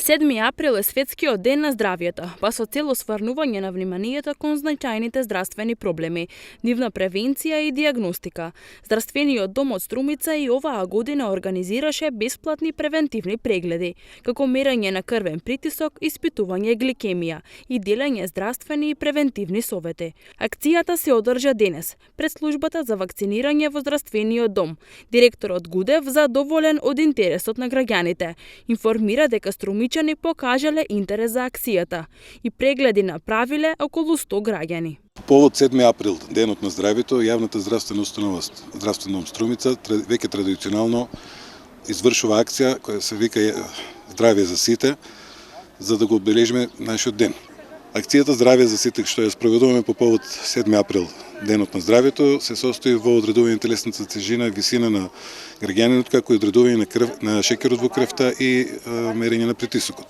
7 април е светскиот ден на здравјето, па со цел осврнување на вниманието кон значајните здравствени проблеми, нивна превенција и дијагностика. Здравствениот дом од Струмица и оваа година организираше бесплатни превентивни прегледи, како мерење на крвен притисок, испитување гликемија и делење здравствени и превентивни совети. Акцијата се одржа денес пред службата за вакцинирање во здравствениот дом. Директорот Гудев, задоволен од интересот на граѓаните, информира дека струмичани покажале интерес за акцијата и прегледи направиле околу 100 граѓани. По повод 7 април, денот на здравјето, јавната здравствена установа Здравствен дом Струмица веќе традиционално извршува акција која се вика Здравје за сите, за да го одбележиме нашиот ден. Акцијата Здравје за сите, што ја спроведуваме по повод 7 април, денот на здравјето, се состои во одредување телесната тежина и висина на граѓанинот, како и одредување на шеќерот во крвта и мерење на притисокот.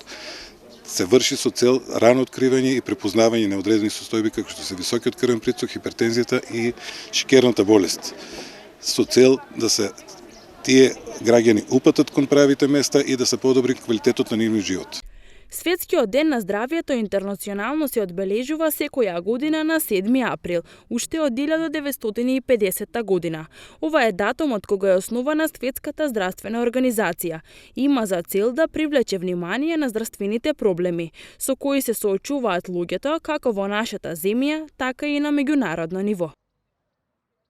Се врши со цел рано откривање и препознавање на одредени состојби како што се високиот крвен притисок, хипертензијата и шеќерната болест, со цел да се тие граѓани упатат кон правите места и да се подобри квалитетот на нивниот живот. Светскиот ден на здравјето интернационално се одбележува секоја година на 7 април, уште од 1950 година. Ова е датумот кога е основана Светската здравствена организација. Има за цел да привлече внимание на здравствените проблеми, со кои се соочуваат луѓето како во нашата земја, така и на меѓународно ниво.